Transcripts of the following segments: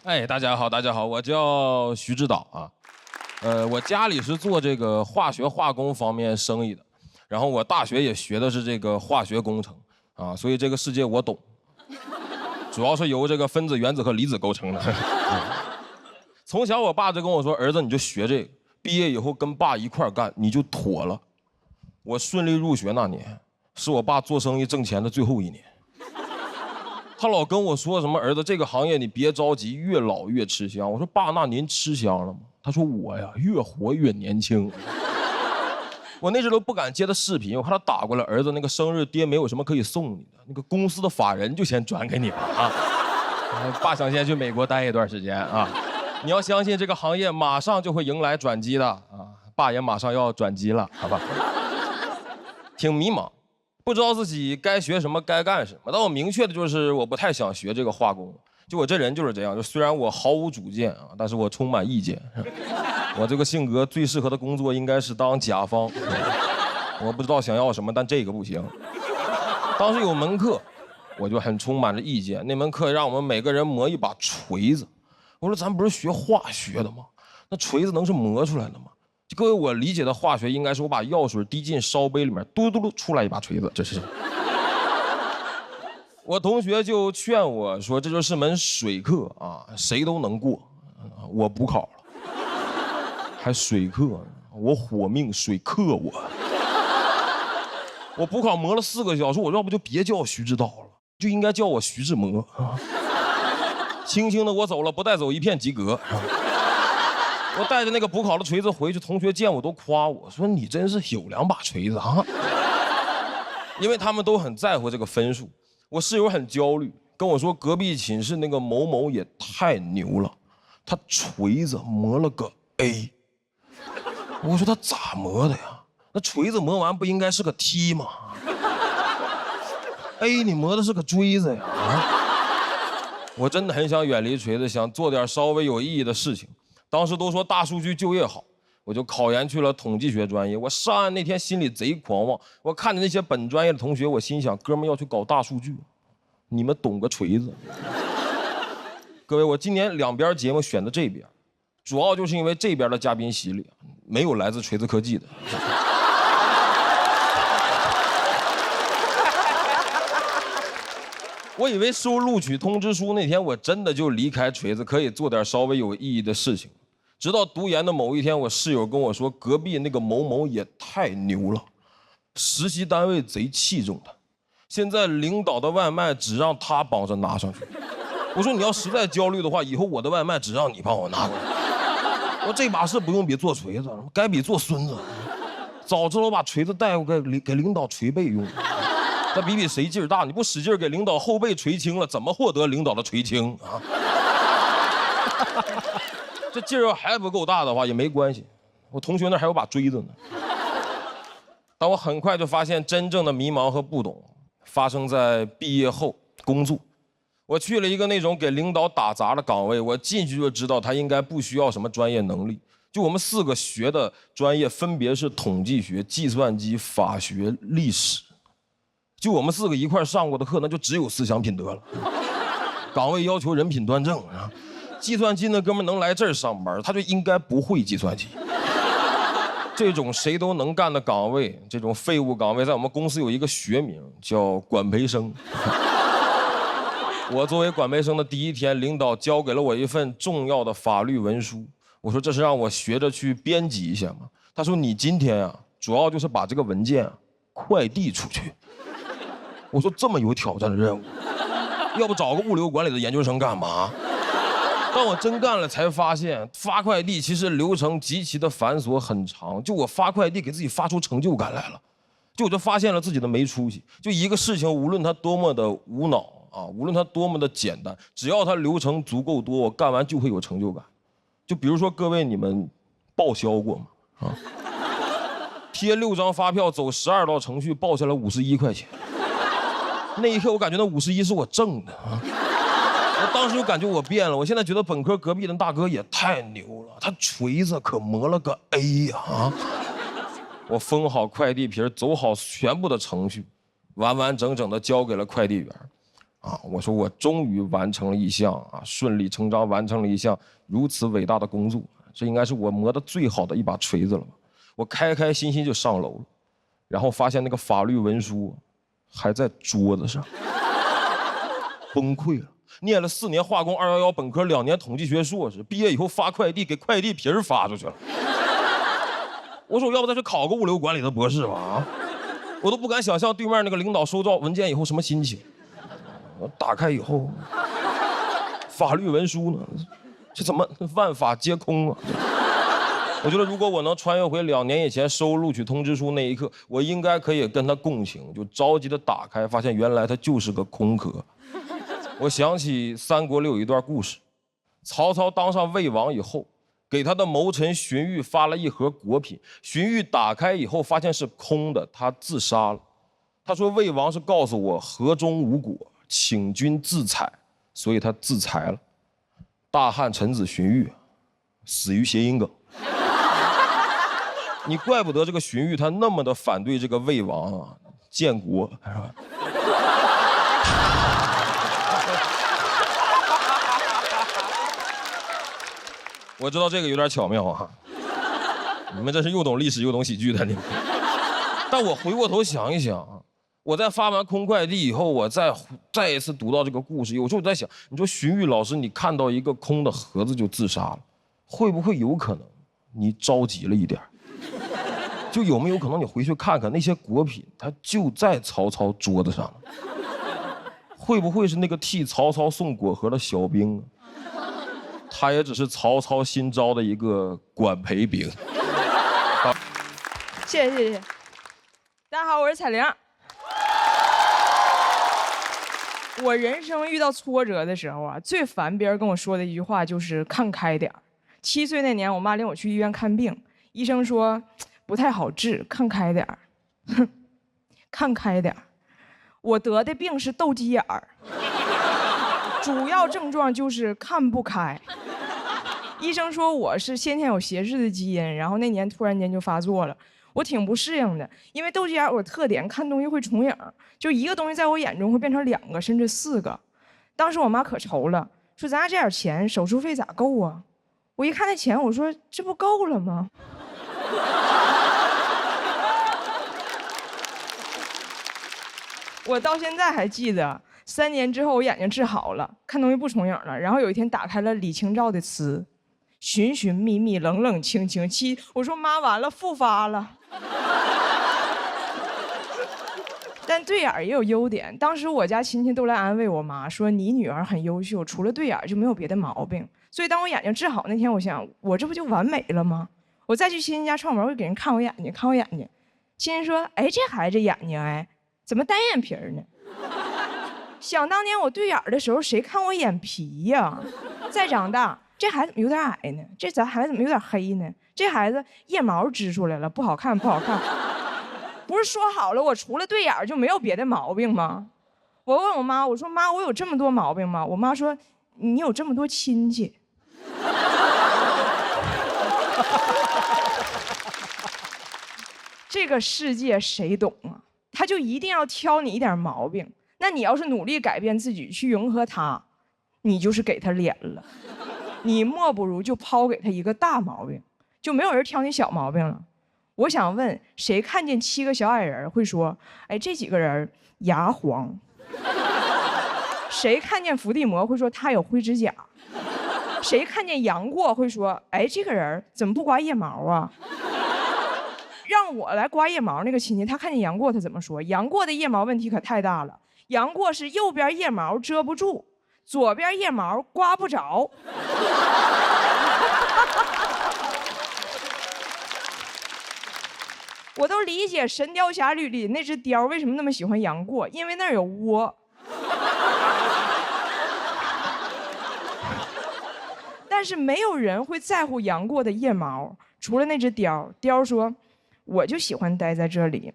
哎，大家好，大家好，我叫徐指导啊。我家里是做这个化学化工方面生意的，然后我大学也学的是这个化学工程啊，所以这个世界我懂，主要是由这个分子、原子和离子构成的。从小我爸就跟我说，儿子你就学这个，毕业以后跟爸一块干，你就妥了。我顺利入学那年，是我爸做生意挣钱的最后一年。他老跟我说什么儿子这个行业你别着急，越老越吃香。我说爸，那您吃香了吗？他说我呀越活越年轻。我那时候都不敢接他视频，我怕他打过来，儿子那个生日爹没有什么可以送你的，那个公司的法人就先转给你了啊。爸想先去美国待一段时间啊，你要相信这个行业马上就会迎来转机的啊，爸也马上要转机了，好吧？挺迷茫。不知道自己该学什么，该干什么。但我明确的就是，我不太想学这个化工。就我这人就是这样，就虽然我毫无主见啊，但是我充满意见。我这个性格最适合的工作应该是当甲方。我不知道想要什么，但这个不行。当时有门课，我就很充满着意见。那门课让我们每个人磨一把锤子。我说咱不是学化学的吗？那锤子能是磨出来的吗？各位，我理解的化学应该是我把药水滴进烧杯里面，嘟嘟嘟出来一把锤子，这是。我同学就劝我说，这就是门水课啊，谁都能过。我补考了，还水课呢，我火命水克我。我补考磨了4个小时，我要不就别叫徐指导了，就应该叫我徐志摩。轻轻的我走了，不带走一片及格。我带着那个补考的锤子回去，同学见我都夸我说你真是有2把锤子啊！因为他们都很在乎这个分数。我室友很焦虑，跟我说隔壁寝室那个某某也太牛了，他锤子磨了个 A。我说他咋磨的呀？那锤子磨完不应该是个 T 吗 ？A 你磨的是个锥子呀！啊！我真的很想远离锤子，想做点稍微有意义的事情。当时都说大数据就业好，我就考研去了统计学专业。我上岸那天心里贼狂妄，我看着那些本专业的同学，我心想，哥们要去搞大数据，你们懂个锤子。各位，我今年2边节目选的这边，主要就是因为这边的嘉宾席里没有来自锤子科技的。我以为收录取通知书那天，我真的就离开锤子，可以做点稍微有意义的事情。直到读研的某一天，我室友跟我说，隔壁那个某某也太牛了，实习单位贼器重他，现在领导的外卖只让他帮着拿上去。我说你要实在焦虑的话，以后我的外卖只让你帮我拿过来。我说这把事不用比做锤子，该比做孙子。早知道我把锤子带过来给领导捶背用。再比比谁劲儿大，你不使劲给领导后背捶青了，怎么获得领导的垂青啊？这劲儿要还不够大的话也没关系，我同学那还有把锥子呢。但我很快就发现，真正的迷茫和不懂发生在毕业后工作。我去了一个那种给领导打杂的岗位，我进去就知道他应该不需要什么专业能力。就我们4个学的专业分别是统计学、计算机、法学、历史。就我们4个一块上过的课，那就只有思想品德了。岗位要求人品端正啊。计算机那哥们能来这儿上班，他就应该不会计算机。这种谁都能干的岗位，这种废物岗位，在我们公司有一个学名叫管培生。我作为管培生的第1天，领导交给了我一份重要的法律文书。我说这是让我学着去编辑一下吗？他说你今天啊，主要就是把这个文件快递出去。我说这么有挑战的任务，要不找个物流管理的研究生干嘛？当我真干了，才发现发快递其实流程极其的繁琐很长。就我发快递给自己发出成就感来了，就我就发现了自己的没出息。就一个事情，无论它多么的无脑啊，无论它多么的简单，只要它流程足够多，我干完就会有成就感。就比如说各位，你们报销过吗？啊，贴6张发票，走12道程序，报下来51块钱。那一刻，我感觉那51是我挣的啊！我当时就感觉我变了。我现在觉得本科隔壁的大哥也太牛了，他锤子可磨了个 A 呀！啊！我封好快递皮，走好全部的程序，完完整整的交给了快递员。啊，我说我终于完成了一项啊，顺理成章完成了一项如此伟大的工作，这应该是我磨得最好的一把锤子了吧。我开开心心就上楼了，然后发现那个法律文书还在桌子上，崩溃了。念了4年化工211本科，2年统计学硕士，毕业以后发快递给快递皮儿发出去了。我说我要不再去考个物流管理的博士吧啊！我都不敢想象对面那个领导收到文件以后什么心情。我打开以后，法律文书呢？这怎么万法皆空啊？我觉得如果我能穿越回2年以前收录取通知书那一刻，我应该可以跟他共情，就着急的打开，发现原来它就是个空壳。我想起三国里有一段故事，曹操当上魏王以后，给他的谋臣荀彧发了一盒果品，荀彧打开以后发现是空的，他自杀了。他说魏王是告诉我盒中无果，请君自采，所以他自裁了。大汉臣子荀彧死于谐音梗。你怪不得这个荀彧他那么的反对这个魏王啊，建国是吧？我知道这个有点巧妙啊，你们真是又懂历史又懂喜剧的你们。但我回过头想一想，我在发完空快递以后，我再一次读到这个故事，有时候我在想，你说荀彧老师，你看到一个空的盒子就自杀了，会不会有可能你着急了一点？就有没有可能你回去看看那些果品，它就在曹操桌子上呢？会不会是那个替曹操送果盒的小兵啊？他也只是曹操新招的一个管培兵。谢谢。大家好，我是彩玲。我人生遇到挫折的时候啊，最烦别人跟我说的一句话就是看开点儿。7岁那年，我妈领我去医院看病，医生说不太好治，看开点儿。哼，看开点儿。我得的病是斗鸡眼儿，主要症状就是看不开。医生说我是先天有斜视的基因，然后那年突然间就发作了，我挺不适应的，因为斗鸡眼有特点，看东西会重影，就一个东西在我眼中会变成2个甚至4个。当时我妈可愁了，说咱家这点钱手术费咋够啊？我一看那钱，我说这不够了吗？我到现在还记得，3年之后我眼睛治好了，看东西不重影了。然后有一天打开了李清照的词，寻寻觅觅，冷冷清清。我说妈，完了，复发了。但对眼也有优点，当时我家亲戚都来安慰我妈，说你女儿很优秀，除了对眼就没有别的毛病。所以当我眼睛治好那天，我想我这不就完美了吗？我再去亲戚家串门，我给人看我眼睛，看我眼睛。亲戚说，哎，这孩子眼睛哎，怎么单眼皮呢？想当年我对眼的时候，谁看我眼皮呀？再长大，这孩子怎么有点矮呢？这咱孩子怎么有点黑呢？这孩子腋毛支出来了，不好看，不好看。不是说好了，我除了对眼就没有别的毛病吗？我问我妈，我说妈，我有这么多毛病吗？我妈说，你有这么多亲戚。这个世界谁懂啊？他就一定要挑你一点毛病。那你要是努力改变自己去迎合他，你就是给他脸了。你莫不如就抛给他一个大毛病，就没有人挑你小毛病了。我想问，谁看见7个小矮人会说，哎，这几个人牙黄？谁看见伏地魔会说他有灰指甲？谁看见杨过会说，哎，这个人怎么不刮腋毛啊？让我来刮腋毛那个亲戚，他看见杨过他怎么说？杨过的腋毛问题可太大了，杨过是右边腋毛遮不住，左边腋毛刮不着。我都理解《神雕侠侣》里那只雕为什么那么喜欢杨过，因为那儿有窝。但是没有人会在乎杨过的腋毛，除了那只雕。雕说，我就喜欢待在这里，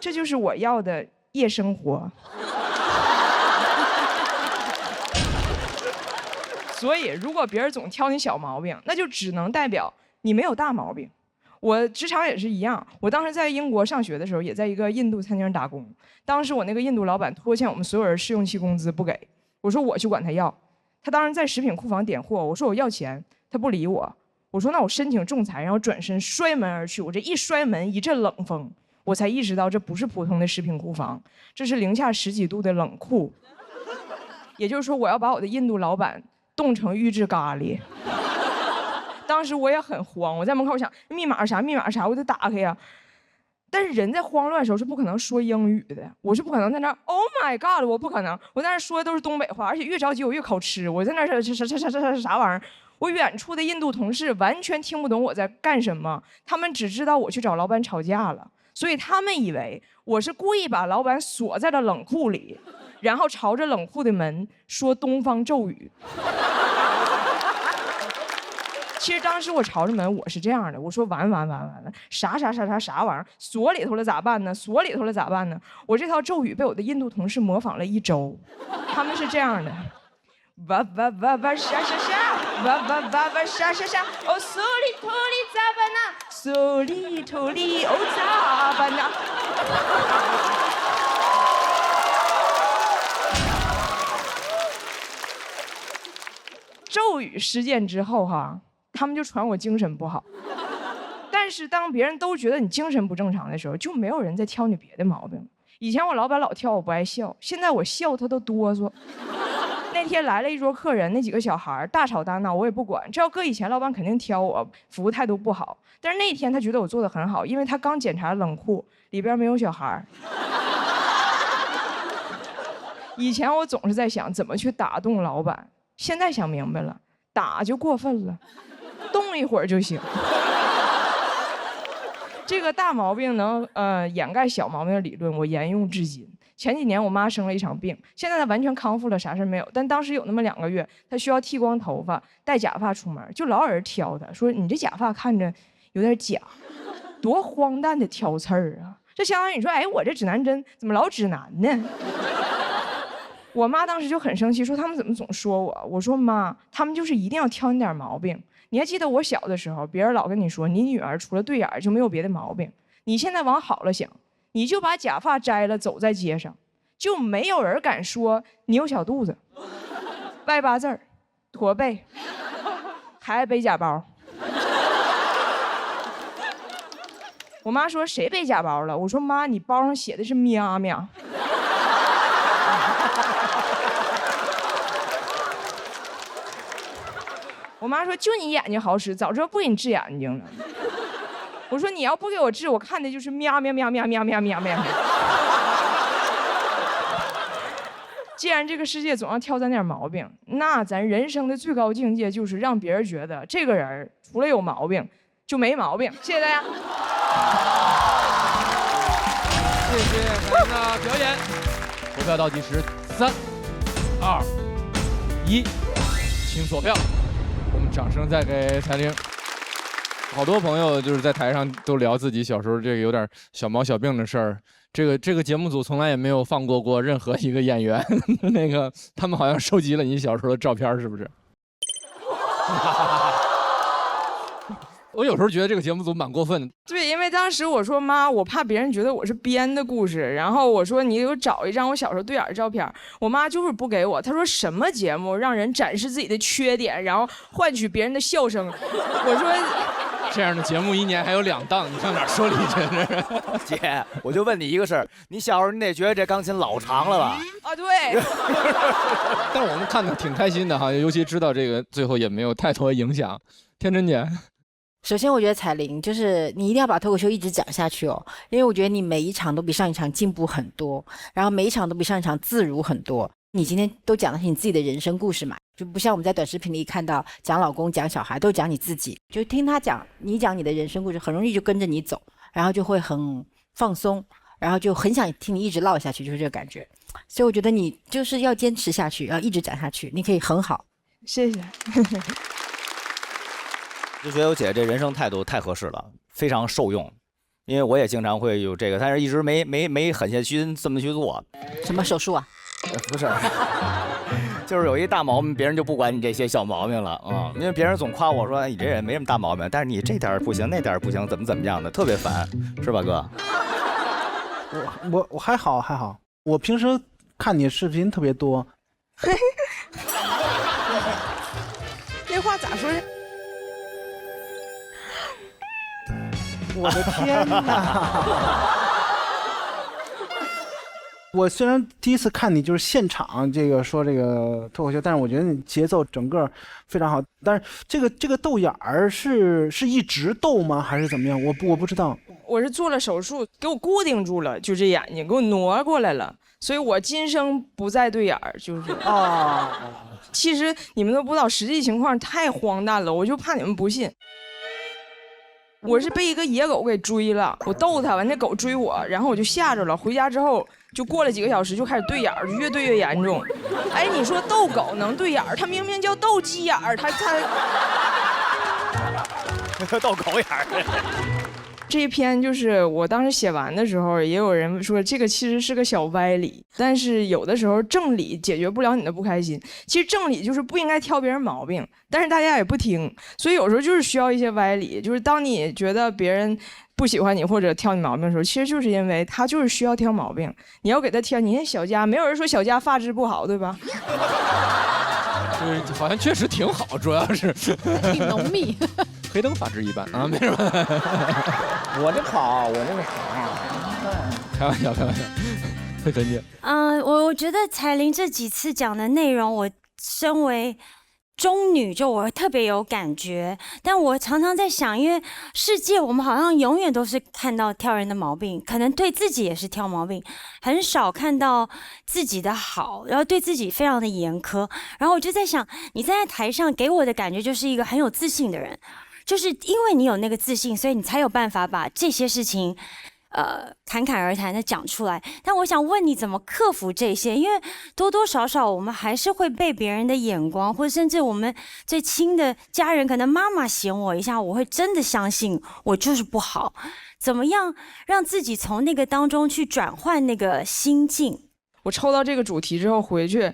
这就是我要的夜生活。所以如果别人总挑你小毛病，那就只能代表你没有大毛病。我职场也是一样，我当时在英国上学的时候，也在一个印度餐厅打工。当时我那个印度老板拖欠我们所有人试用期工资不给，我说我去管他要。他当时在食品库房点货，我说我要钱，他不理我。我说那我申请仲裁，然后转身摔门而去。我这一摔门，一阵冷风，我才意识到这不是普通的食品库房，这是零下10几度的冷库。也就是说，我要把我的印度老板冻成预制咖喱。当时我也很慌，我在门口想密码啥，我得打开呀。但是人在慌乱的时候是不可能说英语的，我是不可能在那 Oh my God， 我不可能，我在那说的都是东北话，而且越着急我越考吃，我在那啥玩意儿。我远处的印度同事完全听不懂我在干什么，他们只知道我去找老板吵架了，所以他们以为我是故意把老板锁在了冷库里，然后朝着冷库的门说东方咒语。其实当时我朝着门，我是这样的，我说完了，啥玩意儿，锁里头了咋办呢？我这套咒语被我的印度同事模仿了1周，他们是这样的。哇沙，哦苏里土里咋办呐？苏里土里哦咋办呐？咒语事件之后哈，他们就传我精神不好。但是当别人都觉得你精神不正常的时候，就没有人再挑你别的毛病了。以前我老板老挑我不爱笑，现在我笑他都哆嗦。那天来了一桌客人，那几个小孩大吵大闹，我也不管。这要搁以前，老板肯定挑我，服务态度不好。但是那天他觉得我做的很好，因为他刚检查冷库，里边没有小孩。以前我总是在想怎么去打动老板，现在想明白了，打就过分了，动一会儿就行。这个大毛病能掩盖小毛病的理论，我沿用至今。前几年我妈生了一场病，现在她完全康复了，啥事没有。但当时有那么2个月，她需要剃光头发，戴假发出门，就老有人挑她，说你这假发看着有点假，多荒诞的挑刺儿啊！这相当于你说，哎，我这指南针怎么老指南呢？我妈当时就很生气，说他们怎么总说我？我说妈，他们就是一定要挑你点毛病。你还记得我小的时候，别人老跟你说你女儿除了对眼就没有别的毛病，你现在往好了想。你就把假发摘了，走在街上，就没有人敢说你有小肚子、歪8字儿、驼背，还爱背假包。我妈说谁背假包了？我说妈，你包上写的是喵喵。我妈说就你眼睛好使，早知道不给你治眼睛了。我说你要不给我治，我看的就是喵。既然这个世界总要挑咱点毛病，那咱人生的最高境界就是让别人觉得这个人除了有毛病就没毛病。谢谢大家。谢谢咱的表演。投票倒计时3、2、1，请锁票。我们掌声再给彩玲。好多朋友就是在台上都聊自己小时候这个有点小毛小病的事儿。这个节目组从来也没有放过任何一个演员，那个他们好像收集了你小时候的照片，是不是？我有时候觉得这个节目组蛮过分的。对，因为当时我说妈，我怕别人觉得我是编的故事，然后我说你给我找一张我小时候对眼的照片，我妈就是不给我。她说什么节目让人展示自己的缺点，然后换取别人的笑声？我说这样的节目1年还有2档，你上哪儿说理去？姐，我就问你一个事儿，你小时候你得觉得这钢琴老长了吧？啊，对。但我们看的挺开心的哈，尤其知道这个最后也没有太多影响。天真姐。首先，我觉得彩玲就是你一定要把脱口秀一直讲下去哦，因为我觉得你每一场都比上一场进步很多，然后每一场都比上一场自如很多。你今天都讲的是你自己的人生故事嘛，就不像我们在短视频里看到讲老公、讲小孩，都讲你自己，就听他讲，你讲你的人生故事，很容易就跟着你走，然后就会很放松，然后就很想听你一直唠下去，就是这个感觉。所以我觉得你就是要坚持下去，要一直讲下去，你可以很好。谢谢。就觉得我姐这人生态度太合适了，非常受用。因为我也经常会有这个，但是一直没狠下心这么去做。什么手术啊？不是。就是有一大毛病，别人就不管你这些小毛病了啊，因为别人总夸我说，哎，你这人没什么大毛病，但是你这点儿不行，那点儿不行，怎么样的，特别烦，是吧，哥？我还好，我平时看你视频特别多。那话咋说？我的天哪！我虽然第一次看你就是现场说这个脱口秀，但是我觉得你节奏整个非常好。但是这个逗眼儿是一直逗吗？还是怎么样？我不知道。我是做了手术，给我固定住了，就这眼睛给我挪过来了，所以我今生不再对眼儿，就是啊。其实你们都不知道，实际情况太荒诞了，我就怕你们不信。我是被一个野狗给追了，我逗它，完那狗追我，然后我就吓着了。回家之后就过了几个小时，就开始对眼儿，就越对越严重。哎，你说逗狗能对眼儿？它明明叫斗鸡眼儿，它逗狗眼儿。这一篇就是我当时写完的时候，也有人说这个其实是个小歪理，但是有的时候正理解决不了你的不开心。其实正理就是不应该挑别人毛病，但是大家也不听，所以有时候就是需要一些歪理。就是当你觉得别人不喜欢你或者挑你毛病的时候，其实就是因为他就是需要挑毛病，你要给他挑。你看小佳，没有人说小佳发质不好，对吧？好像确实挺好，主要是挺浓密。黑灯发质一般啊，没什么。我这好，开玩笑。慧芬姐，我觉得彩玲这几次讲的内容，我身为中女，就我特别有感觉。但我常常在想，因为世界我们好像永远都是看到挑人的毛病，可能对自己也是挑毛病，很少看到自己的好，然后对自己非常的严苛。然后我就在想，你站在台上给我的感觉就是一个很有自信的人。就是因为你有那个自信，所以你才有办法把这些事情，侃侃而谈的讲出来。但我想问你怎么克服这些？因为多多少少我们还是会被别人的眼光，或者甚至我们最亲的家人，可能妈妈嫌我一下，我会真的相信我就是不好。怎么样让自己从那个当中去转换那个心境？我抽到这个主题之后回去，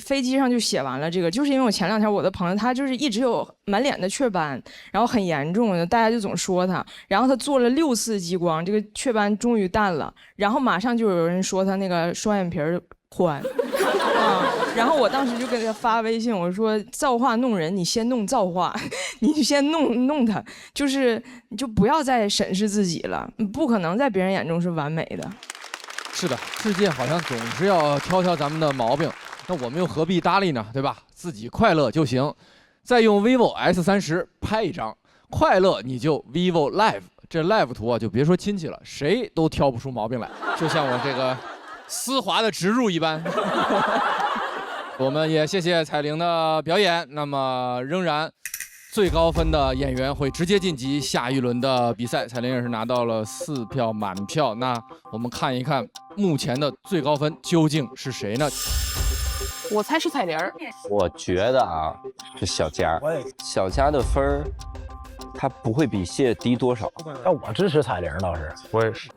飞机上就写完了这个，就是因为我前2天我的朋友他就是一直有满脸的雀斑，然后很严重，大家就总说他，然后他做了6次激光，这个雀斑终于淡了，然后马上就有人说他那个双眼皮宽，然后我当时就给他发微信，我说造化弄人，你先弄造化，你先弄他，就是你就不要再审视自己了，你不可能在别人眼中是完美的。是的，世界好像总是要挑咱们的毛病，那我们又何必搭理呢？对吧？自己快乐就行。再用 vivo S30拍一张，快乐你就 vivo Live， 这 Live 图啊，就别说亲戚了，谁都挑不出毛病来，就像我这个丝滑的植入一般。我们也谢谢彩玲的表演，那么仍然。最高分的演员会直接晋级下一轮的比赛，彩玲也是拿到了4票满票。那我们看一看目前的最高分究竟是谁呢？我猜是彩玲儿。我觉得啊，是小佳。小佳的分儿，他不会比谢低多少。那我支持彩玲倒是。我也是。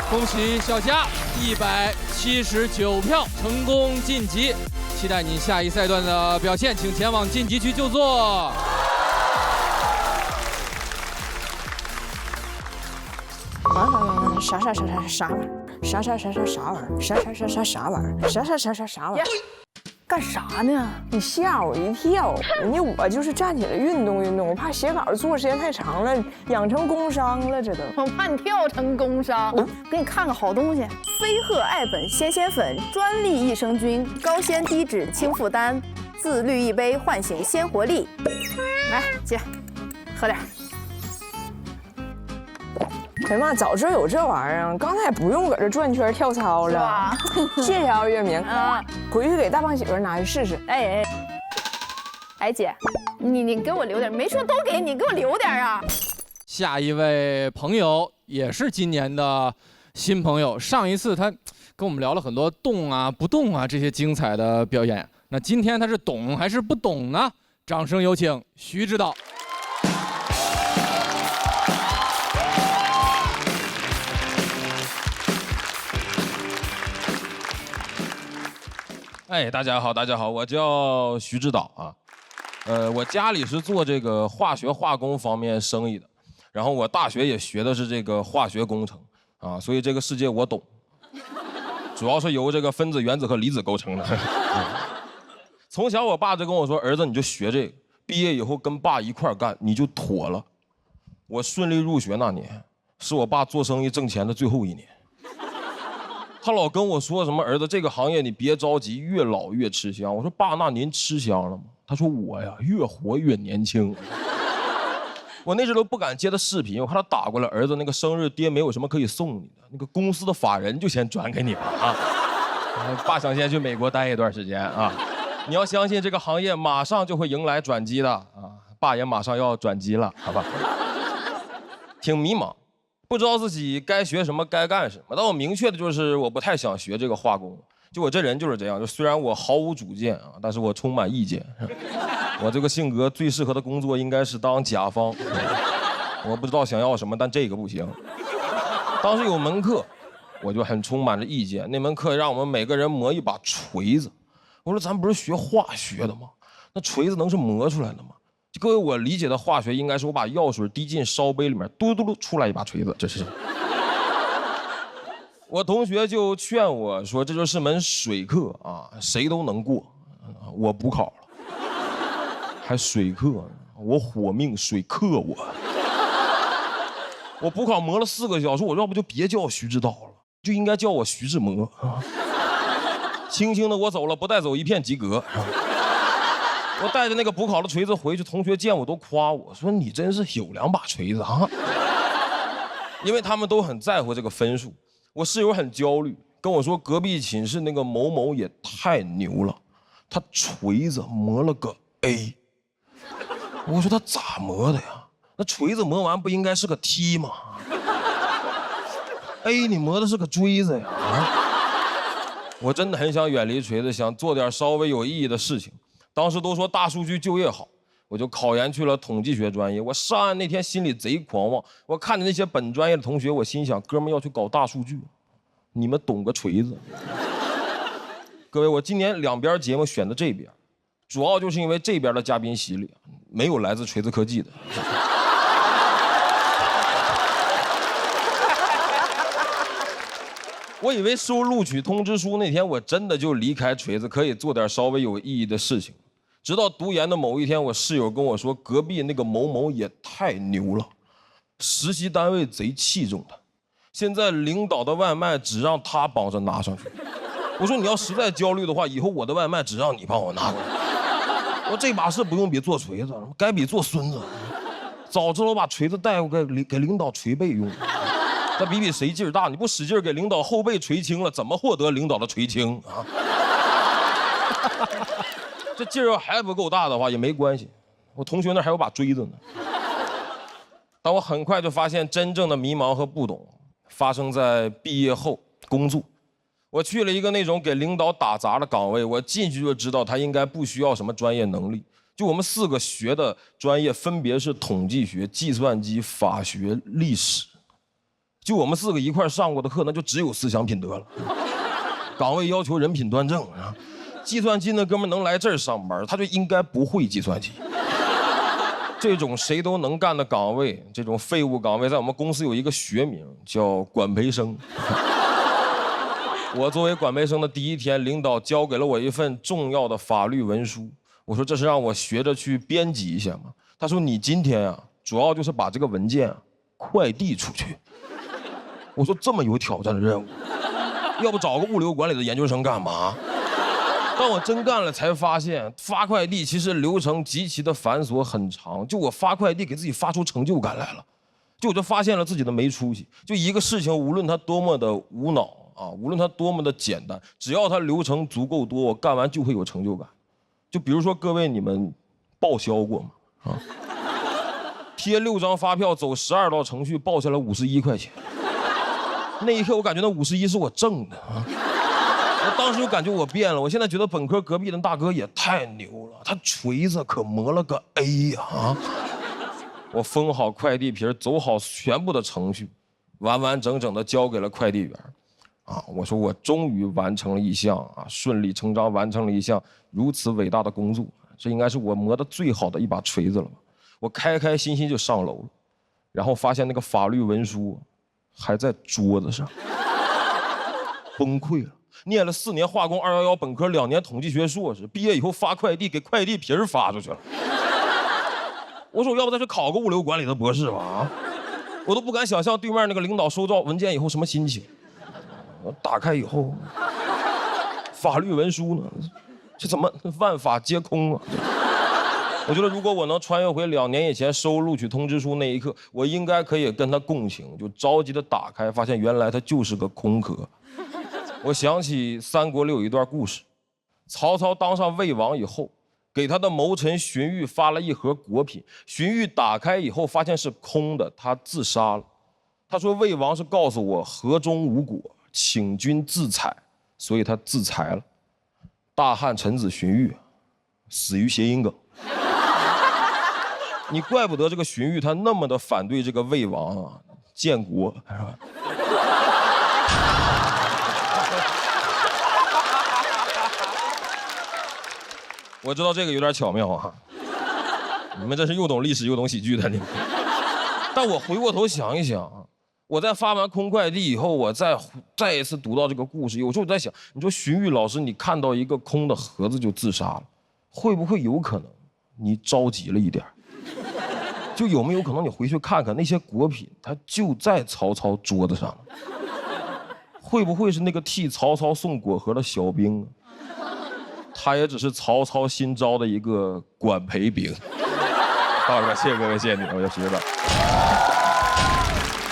恭喜小佳179票成功晋级。期待你下一赛段的表现，请前往晋级区就座。啥玩意儿？啥玩意儿？啥玩意儿？干啥呢？你吓我一跳！人家我就是站起来运动运动，我怕写稿做时间太长了，养成工伤了，这都。我怕你跳成工伤。给你看个好东西，飞鹤爱本鲜鲜粉，专利益生菌，高纤低脂轻负担，自律一杯唤醒鲜活力。来，姐，喝点。哎呀妈，早知道有这玩意儿，刚才也不用搁这转圈跳操了。谢谢啊，月明。回去给大胖媳妇拿去试试。哎姐，你给我留点，没说都给你，给我留点啊。下一位朋友也是今年的新朋友，上一次他跟我们聊了很多动啊、不动啊这些精彩的表演。那今天他是懂还是不懂呢？掌声有请徐指导。哎，大家好，大家好，我叫徐指导啊。我家里是做这个化学化工方面生意的，然后我大学也学的是这个化学工程啊，所以这个世界我懂，主要是由这个分子、原子和离子构成的。从小我爸就跟我说，儿子你就学这个，毕业以后跟爸一块干，你就妥了。我顺利入学那年，是我爸做生意挣钱的最后一年。他老跟我说什么儿子这个行业你别着急，越老越吃香。我说爸，那您吃香了吗？他说我呀越活越年轻。我那时候都不敢接他视频，我怕他打过来，儿子那个生日爹没有什么可以送你的，那个公司的法人就先转给你吧啊。爸想先去美国待一段时间啊，你要相信这个行业马上就会迎来转机的啊，爸也马上要转机了，好吧？挺迷茫。不知道自己该学什么，该干什么。但我明确的就是我不太想学这个化工。就我这人就是这样，就虽然我毫无主见啊，但是我充满意见。我这个性格最适合的工作应该是当甲方。我不知道想要什么，但这个不行。当时有门课，我就很充满着意见。那门课让我们每个人磨一把锤子。我说咱不是学化学的吗？那锤子能是磨出来的吗？各位，我理解的化学应该是我把药水滴进烧杯里面，嘟嘟嘟出来一把锤子，这是。我同学就劝我说，这就是门水课啊，谁都能过。我补考了，还水课，我火命水克我。我补考磨了4个小时，我要不就别叫徐指导了，就应该叫我徐志摩啊。轻轻的我走了，不带走一片及格。我带着那个补考的锤子回去，同学见我都夸我说你真是有2把锤子啊！因为他们都很在乎这个分数。我室友很焦虑，跟我说隔壁寝室那个某某也太牛了，他锤子磨了个 A。我说他咋磨的呀？那锤子磨完不应该是个 T 吗 ？A 你磨的是个锥子呀！我真的很想远离锤子，想做点稍微有意义的事情。当时都说大数据就业好，我就考研去了统计学专业。我上岸那天心里贼狂妄，我看着那些本专业的同学，我心想哥们要去搞大数据，你们懂个锤子。各位，我今年2边节目选的这边，主要就是因为这边的嘉宾席里没有来自锤子科技的。我以为收录取通知书那天，我真的就离开锤子，可以做点稍微有意义的事情。直到读研的某一天，我室友跟我说，隔壁那个某某也太牛了，实习单位贼器重他，现在领导的外卖只让他帮着拿上去。我说你要实在焦虑的话，以后我的外卖只让你帮我拿过来。我这把事不用比做锤子，该比做孙子。早知道我把锤子带过来给领导捶背用。再比比谁劲儿大，你不使劲给领导后背捶青了，怎么获得领导的垂青啊？这劲儿要还不够大的话也没关系，我同学那还有把锥子呢。但我很快就发现，真正的迷茫和不懂发生在毕业后工作。我去了一个那种给领导打杂的岗位，我进去就知道他应该不需要什么专业能力。就我们4个学的专业分别是统计学、计算机、法学、历史。就我们4个一块上过的课，那就只有思想品德了。岗位要求人品端正啊。计算机那哥们能来这儿上班，他就应该不会计算机。这种谁都能干的岗位，这种废物岗位，在我们公司有一个学名叫管培生。我作为管培生的第1天，领导交给了我一份重要的法律文书。我说这是让我学着去编辑一下吗？他说你今天啊，主要就是把这个文件快递出去。我说这么有挑战的任务，要不找个物流管理的研究生干嘛？但我真干了才发现，发快递其实流程极其的繁琐很长。就我发快递给自己发出成就感来了，就我就发现了自己的没出息。就一个事情，无论它多么的无脑啊，无论它多么的简单，只要它流程足够多，我干完就会有成就感。就比如说各位，你们报销过吗？啊，贴6张发票，走12道程序，报下来51块钱。那一刻我感觉那51是我挣的啊！我当时就感觉我变了。我现在觉得本科隔壁的大哥也太牛了，他锤子可磨了个 A 呀！啊！我封好快递皮，走好全部的程序，完完整整的交给了快递员。啊！我说我终于完成了一项啊，顺理成章完成了一项如此伟大的工作，这应该是我磨得最好的一把锤子了吧？我开开心心就上楼了，然后发现那个法律文书还在桌子上，崩溃了。念了4年化工211本科，2年统计学硕士，毕业以后发快递，给快递皮儿发出去了。我说我要不再去考个物流管理的博士吧？啊，我都不敢想象对面那个领导收到文件以后什么心情。我打开以后，法律文书呢？这怎么万法皆空啊？我觉得如果我能穿越回2年以前收录取通知书那一刻，我应该可以跟他共情，就着急的打开，发现原来它就是个空壳。我想起三国里有一段故事，曹操当上魏王以后，给他的谋臣荀彧发了一盒果品，荀彧打开以后发现是空的，他自杀了。他说魏王是告诉我盒中无果，请君自采，所以他自裁了。大汉臣子荀彧死于谐音梗。你怪不得这个荀彧他那么的反对这个魏王啊，建国是吧？我知道这个有点巧妙啊，你们这是又懂历史又懂喜剧的你们。但我回过头想一想，我在发完空快递以后，我再一次读到这个故事，有时候我在想，你说荀彧老师，你看到一个空的盒子就自杀了，会不会有可能你着急了一点？就有没有可能你回去看看那些果品，它就在曹操桌子上？会不会是那个替曹操送果盒的小兵？他也只是曹操新招的一个管培兵。好了，谢谢各位，谢谢你们，我叫徐指导。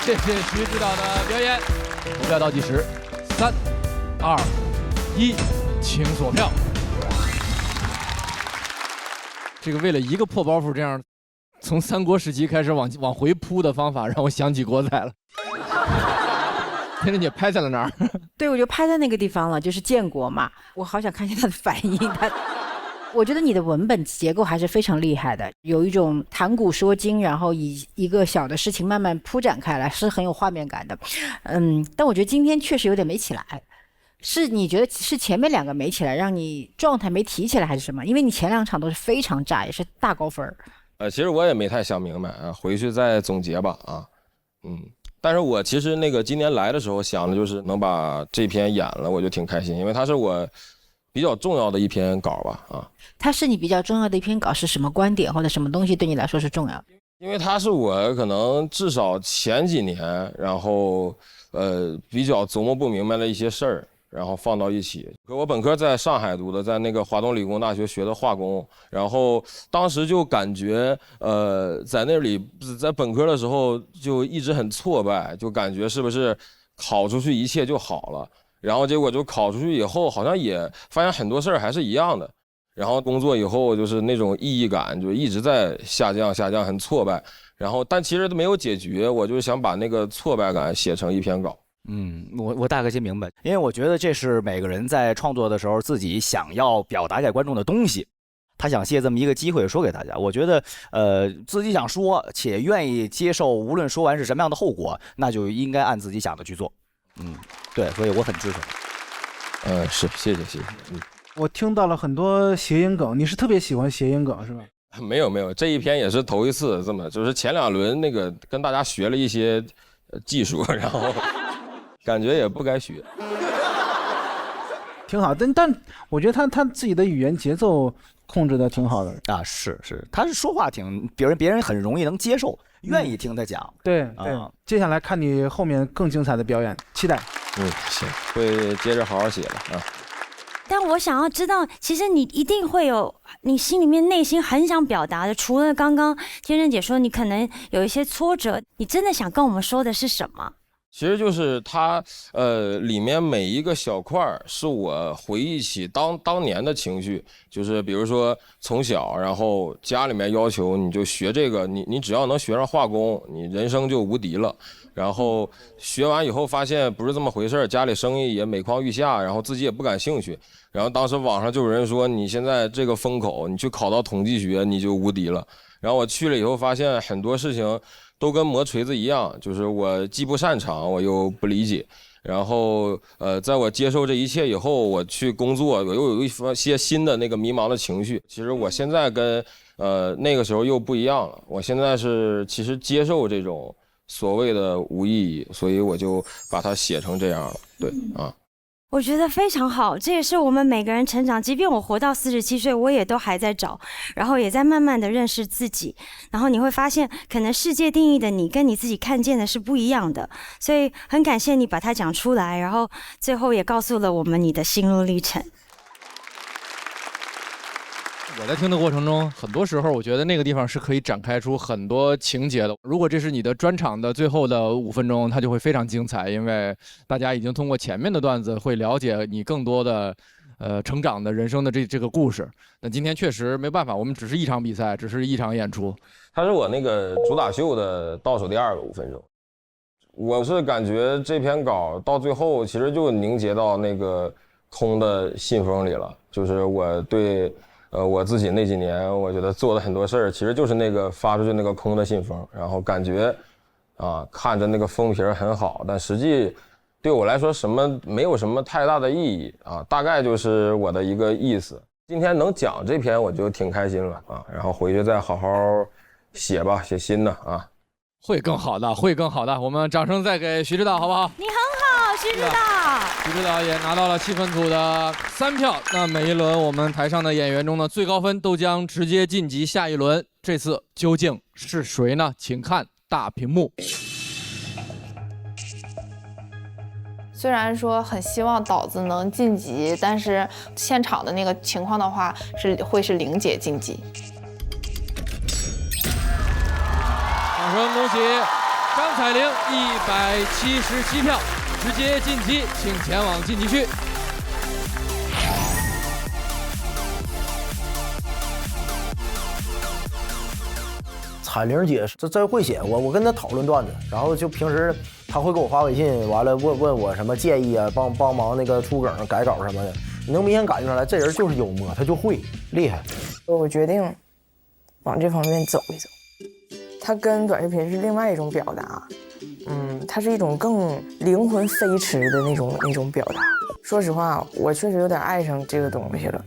谢谢徐指导的表演。投票倒计时，3、2、1，请锁票。这个为了一个破包袱，这样从三国时期开始往回扑的方法，让我想起国仔了。天天姐拍在了哪儿？对，我就拍在那个地方了，就是建国嘛。我好想看一下他的反应。我觉得你的文本结构还是非常厉害的，有一种谈古说今，然后以一个小的事情慢慢铺展开来，是很有画面感的。但我觉得今天确实有点没起来。是你觉得是前面2个没起来，让你状态没提起来，还是什么？因为你前2场都是非常炸，也是大高分。其实我也没太想明白啊，回去再总结吧啊。但是我其实那个今年来的时候想的就是能把这篇演了，我就挺开心，因为它是我比较重要的一篇稿吧啊。它是你比较重要的一篇稿，是什么观点或者什么东西对你来说是重要的？因为它是我可能至少前几年，然后比较琢磨不明白的一些事儿，然后放到一起。我本科在上海读的，在那个华东理工大学学的化工，然后当时就感觉在那里在本科的时候就一直很挫败，就感觉是不是考出去一切就好了，然后结果就考出去以后好像也发现很多事儿还是一样的，然后工作以后就是那种意义感就一直在下降，很挫败，然后但其实都没有解决，我就想把那个挫败感写成一篇稿。我大概先明白，因为我觉得这是每个人在创作的时候自己想要表达给观众的东西，他想借这么一个机会说给大家。我觉得自己想说且愿意接受，无论说完是什么样的后果，那就应该按自己想的去做。对，所以我很支持。是，谢谢。我听到了很多谐音梗，你是特别喜欢谐音梗是吧？没有，这一篇也是头一次这么，就是前2轮那个跟大家学了一些技术，然后感觉也不该学，挺好。但我觉得他自己的语言节奏控制的挺好的啊，是，他是说话挺别人很容易能接受，愿意听他讲。对，接下来看你后面更精彩的表演，期待。行，会接着好好写的啊。但我想要知道，其实你一定会有你心里面内心很想表达的，除了刚刚天真姐说你可能有一些挫折，你真的想跟我们说的是什么？其实就是它里面每一个小块是我回忆起当年的情绪，就是比如说从小，然后家里面要求你就学这个，你只要能学上化工，你人生就无敌了。然后学完以后发现不是这么回事，家里生意也每况愈下，然后自己也不感兴趣。然后当时网上就有人说，你现在这个风口，你去考到统计学你就无敌了。然后我去了以后发现很多事情都跟磨锤子一样，就是我既不擅长我又不理解，然后在我接受这一切以后，我去工作，我又有一些新的那个迷茫的情绪。其实我现在跟那个时候又不一样了，我现在是其实接受这种所谓的无意义，所以我就把它写成这样了。对啊。我觉得非常好，这也是我们每个人成长。即便我活到47岁，我也都还在找，然后也在慢慢的认识自己。然后你会发现，可能世界定义的你跟你自己看见的是不一样的。所以很感谢你把它讲出来，然后最后也告诉了我们你的心路历程。我在听的过程中，很多时候我觉得那个地方是可以展开出很多情节的。如果这是你的专场的最后的5分钟，它就会非常精彩，因为大家已经通过前面的段子会了解你更多的成长的人生的这个故事。那今天确实没办法，我们只是一场比赛，只是一场演出。它是我那个主打秀的倒数第2个5分钟。我是感觉这篇稿到最后其实就凝结到那个空的信封里了，就是我对我自己那几年我觉得做的很多事儿，其实就是那个发出去那个空的信封，然后感觉看着那个封皮很好，但实际对我来说没有什么太大的意义啊，大概就是我的一个意思。今天能讲这篇我就挺开心了啊，然后回去再好好写吧，写新的啊。会更好的，会更好的。我们掌声再给徐指导好不好？你很好，徐指导。徐指导也拿到了气氛组的3票。那每一轮我们台上的演员中的最高分都将直接晋级下一轮。这次究竟是谁呢？请看大屏幕。虽然说很希望岛子能晋级，但是现场的那个情况的话会是玲姐晋级。掌声恭喜张彩玲177票，直接晋级，请前往晋级区。彩玲姐这真会写，我跟她讨论段子，然后就平时她会给我发微信，完了问我什么建议啊，帮忙那个出梗改稿什么的，你能明显感觉出来，这人就是幽默，他就会厉害。我决定往这方面走一走。它跟短视频是另外一种表达，它是一种更灵魂飞驰的那种表达。说实话，我确实有点爱上这个东西了。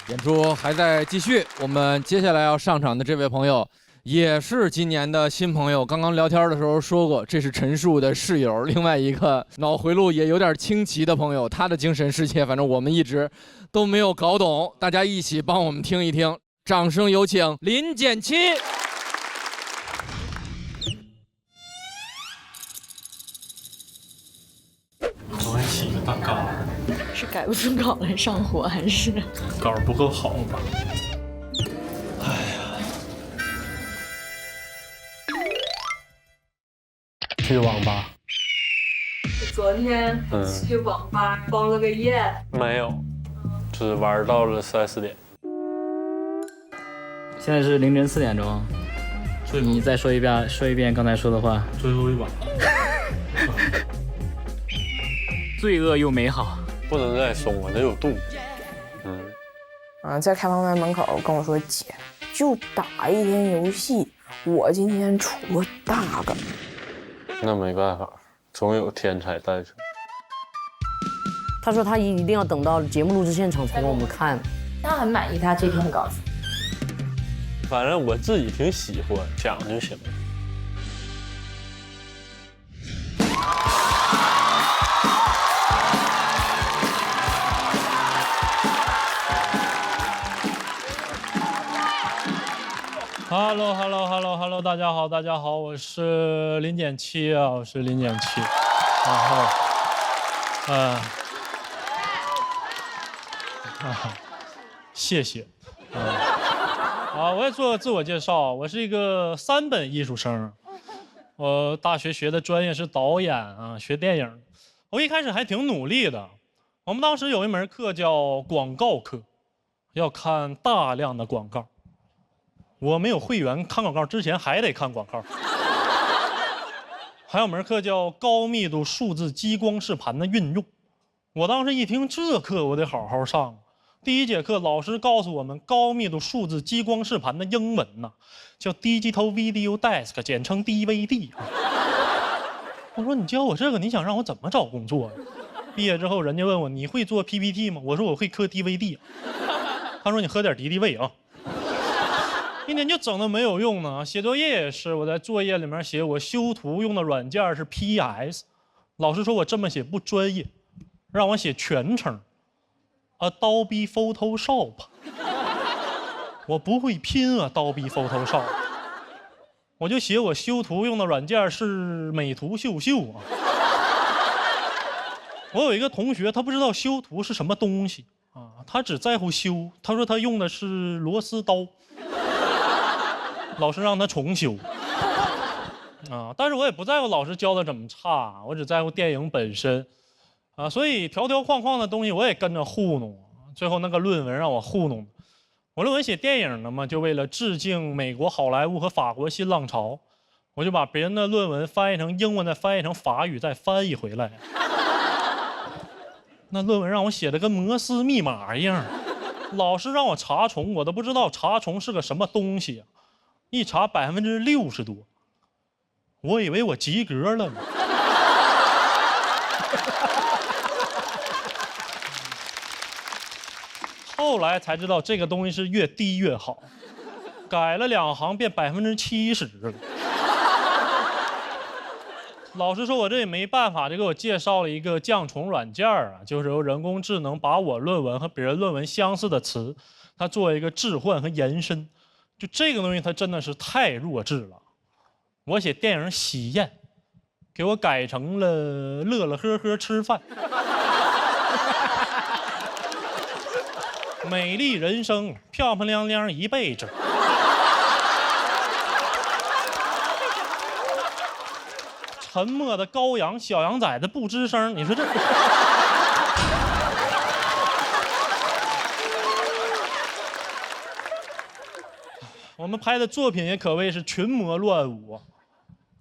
演出还在继续，我们接下来要上场的这位朋友也是今年的新朋友。刚刚聊天的时候说过，这是陈数的室友，另外一个脑回路也有点清奇的朋友，他的精神世界，反正我们一直都没有搞懂，大家一起帮我们听一听。掌声有请林简七。昨晚起个大稿，是改不出稿来上火，还是稿不够好吧？哎呀，去网吧。昨天去网吧包了个夜。没有，只玩到了3、4点。现在是凌晨4点钟。你再说一遍刚才说的话。最后一把。罪恶又美好，不能再松了，得有度。在开放麦门口跟我说：“姐，就打一天游戏，我今天出个大梗。”那没办法，总有天才诞生。他说他一定要等到节目录制现场才给我们看。他很满意他这篇稿子。反正我自己挺喜欢，讲就行了。Hello， 大家好，我是林简七啊，然后，谢谢，我也做个自我介绍，我是一个3本艺术生，我大学学的专业是导演啊，学电影，我一开始还挺努力的，我们当时有一门课叫广告课，要看大量的广告。我没有会员，看广告之前还得看广告。还有门课叫高密度数字激光示盘的运用。我当时一听这课，我得好好上。第一节课，老师告诉我们高密度数字激光示盘的英文呢，叫 Digital Video Disc， 简称 DVD。我说你教我这个，你想让我怎么找工作呀？毕业之后，人家问我你会做 PPT 吗？我说我会磕 DVD。他说你喝点敌敌畏啊。一天就整的没有用呢。写作业也是，我在作业里面写我修图用的软件是 PS， 老师说我这么写不专业，让我写全称 Adobe Photoshop。我不会拼啊 ，Adobe Photoshop。我就写我修图用的软件是美图秀秀啊。我有一个同学，他不知道修图是什么东西啊，他只在乎修。他说他用的是螺丝刀，老师让他重修啊。但是我也不在乎老师教的怎么差，我只在乎电影本身啊。所以条条框框的东西我也跟着糊弄。最后那个论文让我糊弄的。我论文写电影的嘛，就为了致敬美国好莱坞和法国新浪潮，我就把别人的论文翻译成英文，再翻译成法语，再翻译回来。那论文让我写的跟摩斯密码一样，老师让我查重，我都不知道查重是个什么东西啊！一查60%多，我以为我及格了呢。后来才知道这个东西是越低越好，改了2行变70%了。老师说我这也没办法，就给我介绍了一个降重软件啊，就是由人工智能把我论文和别人论文相似的词，它做一个置换和延伸。就这个东西它真的是太弱智了。我写电影《喜宴》，给我改成了乐乐呵呵吃饭。美丽人生，漂漂亮亮一辈子。沉默的羔羊，小羊崽子不吱声。你说这？我们拍的作品也可谓是群魔乱舞，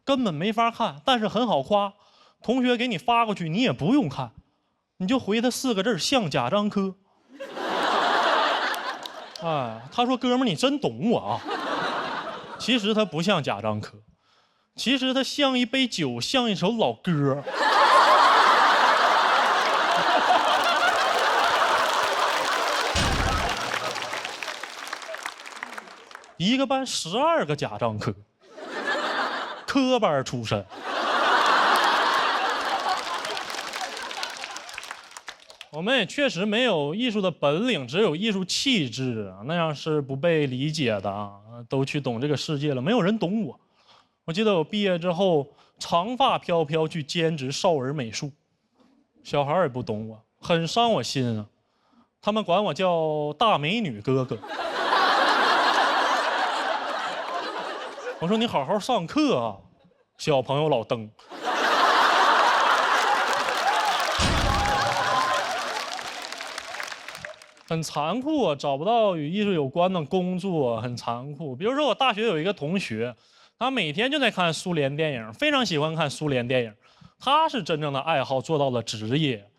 根本没法看，但是很好夸。同学给你发过去，你也不用看，你就回他4个字：像贾樟柯。哎，他说：“哥们儿，你真懂我啊！”其实他不像贾樟柯，其实他像一杯酒，像一首老歌。一个班12个贾樟柯，科班出身。我们也确实没有艺术的本领，只有艺术气质啊，那样是不被理解的啊！都去懂这个世界了，没有人懂我。我记得我毕业之后，长发飘飘去兼职少儿美术，小孩也不懂我，很伤我心啊。他们管我叫大美女哥哥。我说你好好上课啊，小朋友老登。很残酷啊，找不到与艺术有关的工作，很残酷。比如说我大学有一个同学，他每天就在看苏联电影，非常喜欢看苏联电影。他是真正的爱好做到了职业，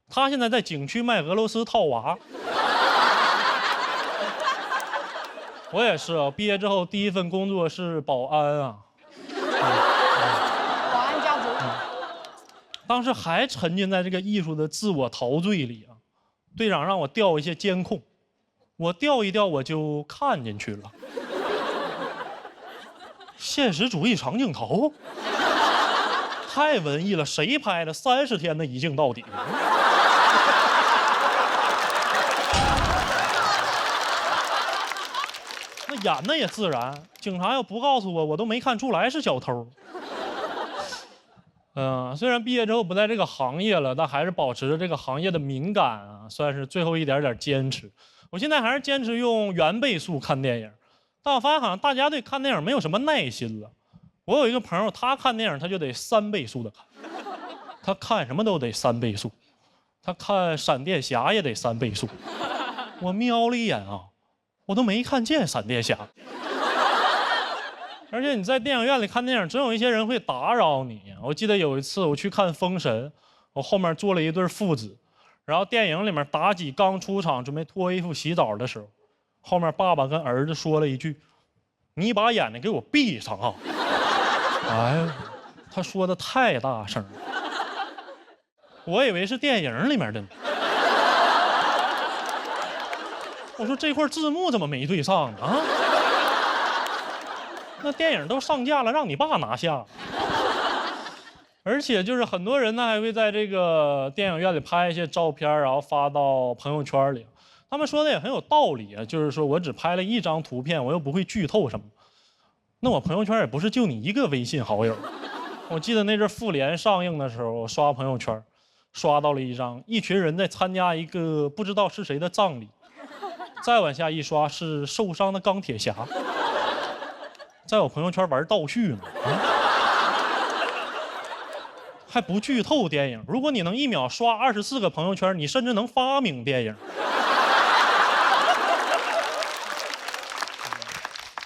他现在在景区卖俄罗斯套娃。我也是啊，毕业之后第一份工作是保安啊。保安家族。当时还沉浸在这个艺术的自我陶醉里啊。队长让我调一些监控，我调一调我就看进去了。现实主义长镜头，太文艺了，谁拍的？30天的一镜到底。那演的也自然，警察要不告诉我，我都没看出来是小偷。虽然毕业之后不在这个行业了，但还是保持着这个行业的敏感啊，算是最后一点点坚持。我现在还是坚持用原倍速看电影，但我发现好像大家对看电影没有什么耐心了。我有一个朋友，他看电影他就得3倍速的看，他看什么都得3倍速，他看闪电侠也得3倍速。我瞄了一眼啊，我都没看见闪电侠。而且你在电影院里看电影，总有一些人会打扰你。我记得有一次我去看《封神》，我后面坐了一对父子，然后电影里面妲己刚出场准备脱衣服洗澡的时候，后面爸爸跟儿子说了一句：“你把眼睛给我闭上啊！”哎呀，他说的太大声了，我以为是电影里面的呢。我说这块字幕怎么没对上呢？啊，那电影都上架了，让你爸拿下。而且就是很多人呢还会在这个电影院里拍一些照片，然后发到朋友圈里。他们说的也很有道理啊，就是说我只拍了1张图片，我又不会剧透什么。那我朋友圈也不是就你一个微信好友。我记得那阵复联上映的时候，我刷朋友圈，刷到了一群人在参加一个不知道是谁的葬礼。再往下一刷是受伤的钢铁侠，在我朋友圈玩倒叙呢。还不剧透电影。如果你能1秒刷24个朋友圈，你甚至能发明电影。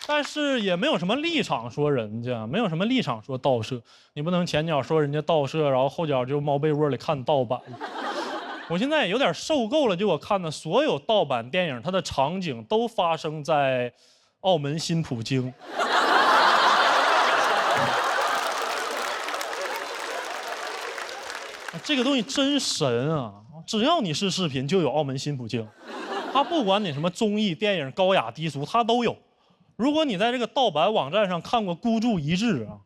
但是也没有什么立场说人家，没有什么立场说盗摄。你不能前脚说人家盗摄，然后后脚就猫被窝里看盗版。我现在也有点受够了，就我看的所有盗版电影，它的场景都发生在澳门新葡京。这个东西真神啊！只要你是视频，就有澳门新葡京。它不管你什么综艺、电影、高雅低俗，它都有。如果你在这个盗版网站上看过《孤注一掷》啊，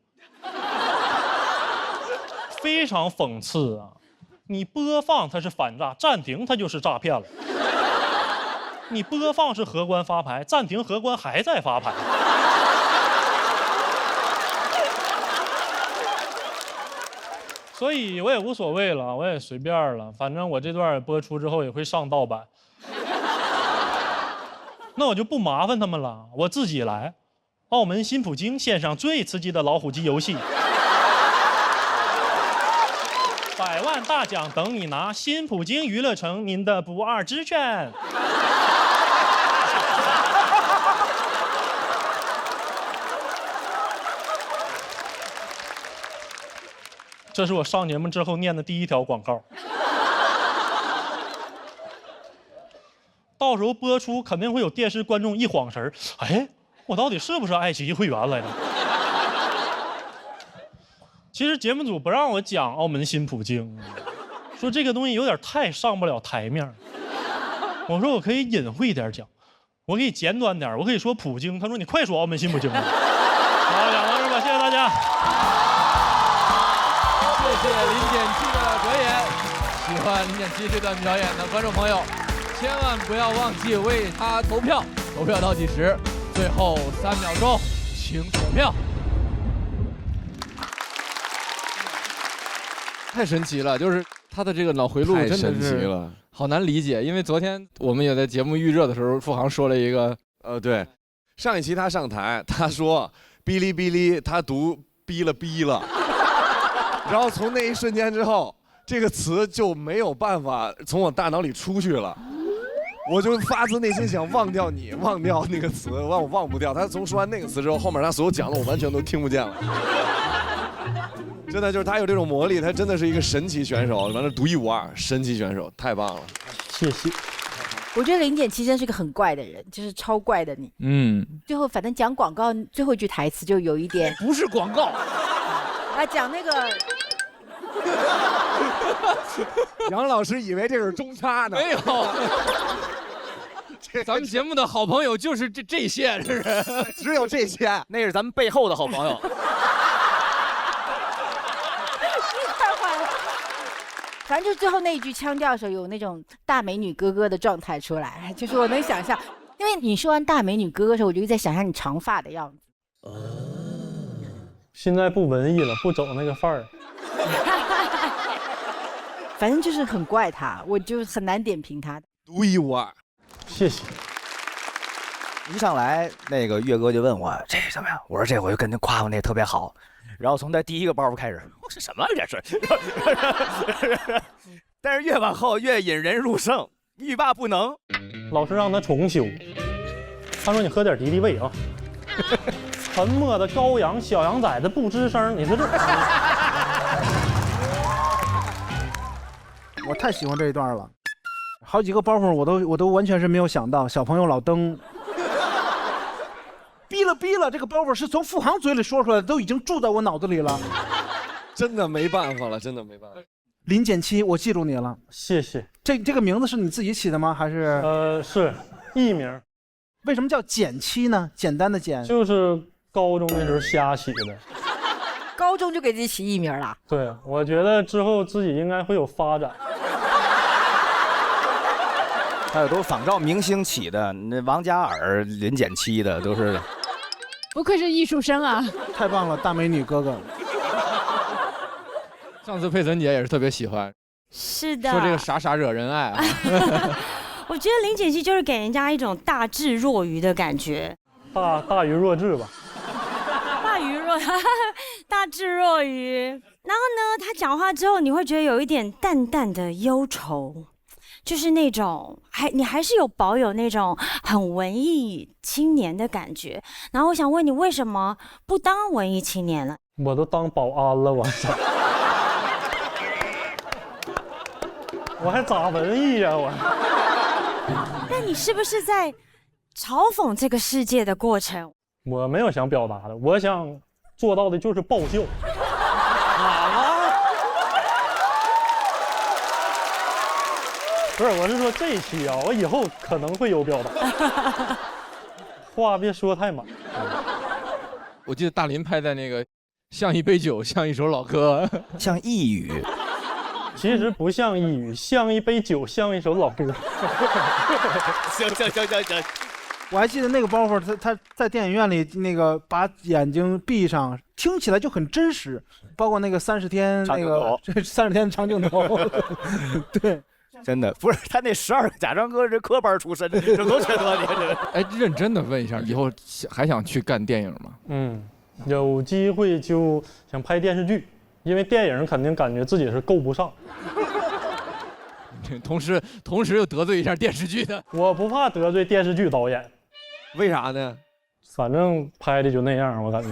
非常讽刺啊！你播放它是反诈，暂停它就是诈骗了。你播放是荷官发牌，暂停荷官还在发牌。所以我也无所谓了，我也随便了，反正我这段播出之后也会上盗版。那我就不麻烦他们了，我自己来。澳门新葡京线上最刺激的老虎机游戏，100万大奖等你拿！新葡京娱乐城，您的不二之选。这是我上节目之后念的第1条广告。到时候播出肯定会有电视观众一晃神儿，哎，我到底是不是爱奇艺会员来着？其实节目组不让我讲澳门新葡京，说这个东西有点太上不了台面。我说我可以隐晦点讲，我可以简短点，我可以说葡京。他说你快说澳门新葡京吧。好，讲到这儿吧，谢谢大家。谢谢林简七的表演，喜欢林简七这段表演的观众朋友，千万不要忘记为他投票，投票倒计时，最后3秒钟，请锁票。太神奇了，就是他的这个脑回路真的是好难理解。因为昨天我们也在节目预热的时候，付航说了一个，对，上一期他上台，他说哔哩哔哩，他读逼了，然后从那一瞬间之后，这个词就没有办法从我大脑里出去了。我就发自内心想忘掉你，忘掉那个词，我忘不掉。他从说完那个词之后，后面他所有讲的我完全都听不见了。真的就是他有这种魔力，他真的是一个神奇选手，完了独一无二，神奇选手，太棒了。谢谢。我觉得林简其实是个很怪的人，就是超怪的你。最后反正讲广告最后一句台词就有一点不是广告，他讲那个。杨老师以为这是中插呢，没有。咱们节目的好朋友就是这些人，只有这些，那是咱们背后的好朋友。太坏了。反正就是最后那一句腔调的时候，有那种大美女哥哥的状态出来，就是我能想象。因为你说完大美女哥哥的时候，我就在想象你长发的样子。现在不文艺了，不走那个范儿。反正就是很怪他，我就很难点评他。独一无二。谢谢。一上来那个岳哥就问我这怎么样，我说这我就跟他夸我那特别好，然后从他第一个包袱开始，我说什么这是？但是越往后越引人入胜，欲罢不能。老师让他重修，他说你喝点敌敌畏啊。沉默的羔羊，小羊崽子不吱声，你说这。我太喜欢这一段了，好几个包袱我都完全是没有想到。小朋友老登，逼了，这个包袱是从付航嘴里说出来的，都已经住在我脑子里了。真的没办法了，真的没办法。林简七，我记住你了，谢谢。这个名字是你自己起的吗？还是？是艺名。为什么叫简七呢？简单的简。就是高中那时候瞎起的。高中就给自己起艺名了？对，我觉得之后自己应该会有发展。还有都仿照明星起的，那王嘉尔、林简七的都是。不愧是艺术生啊！太棒了，大美女哥哥。上次佩岑姐也是特别喜欢，是的，说这个傻傻惹人爱啊。我觉得林简七就是给人家一种大智若愚的感觉，大愚若智吧。大智若愚。然后呢，他讲话之后，你会觉得有一点淡淡的忧愁，就是那种你还是有保有那种很文艺青年的感觉。然后我想问你，为什么不当文艺青年了？我都当保安了，我操！我还咋文艺呀我？那你是不是在嘲讽这个世界的过程？我没有想表达的，我想做到的就是爆笑。不是，我是说这一期啊，我以后可能会有表达，话别说太满。我记得大林拍在那个像一杯酒，像一首老歌，像呓语。其实不像呓语，像一杯酒，像一首老歌。行。我还记得那个包袱，他在电影院里那个把眼睛闭上，听起来就很真实。包括那个30天那个30天长镜头，对，真的不是他那12个假装哥是科班出身的，这都缺德你这。哎，认真的问一下，以后还想去干电影吗？有机会就想拍电视剧。因为电影肯定感觉自己是够不上，同时又得罪一下电视剧的。我不怕得罪电视剧导演，为啥呢？反正拍的就那样，我感觉。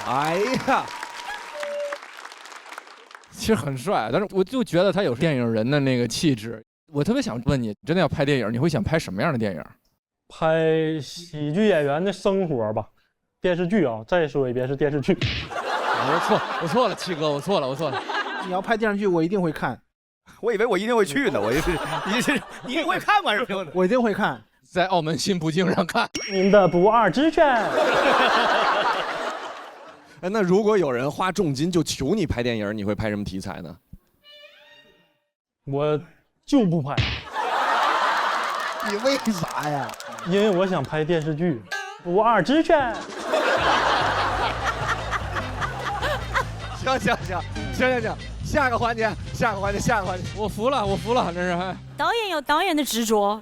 哎呀，其实很帅，但是我就觉得他有电影人的那个气质。我特别想问你，真的要拍电影，你会想拍什么样的电影？拍喜剧演员的生活吧。电视剧啊，再说一遍是电视剧。我错了，七哥，我错了。你要拍电视剧，我一定会看。我以为我一定会去呢，你一定会看吗？我一定会看，在澳门新葡京上看。您的不二之选。那如果有人花重金就求你拍电影，你会拍什么题材呢？我就不拍。你为啥呀？因为我想拍电视剧。不二之选。行，下个环节，我服了，真是。导演有导演的执着。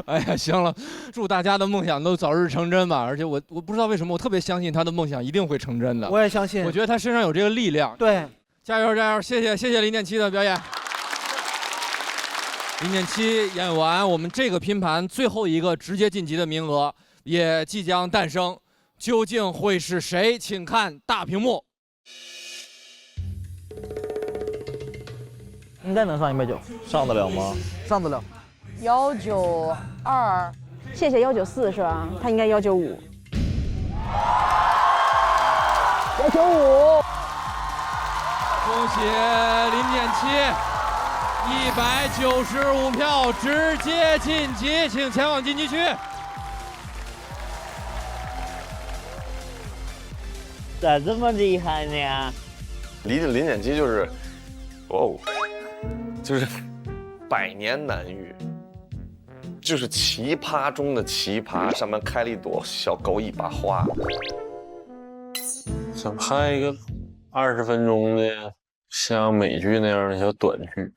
哎呀，行了，祝大家的梦想都早日成真吧。而且我不知道为什么，我特别相信他的梦想一定会成真的。我也相信。我觉得他身上有这个力量。对，加油！谢谢林简七的表演。林简七演完，我们这个拼盘最后一个直接晋级的名额也即将诞生，究竟会是谁？请看大屏幕。应该能上190，上得了吗？上得了。 192，谢谢194是吧？他应该195。195。恭喜林简七，195票直接晋级，请前往晋级区。咋这么厉害呢？林简七就是，哦，就是百年难遇。 就是奇葩中的奇葩，上面开了一朵小狗尾巴花。想拍一个20分钟的像美剧那样的小短剧。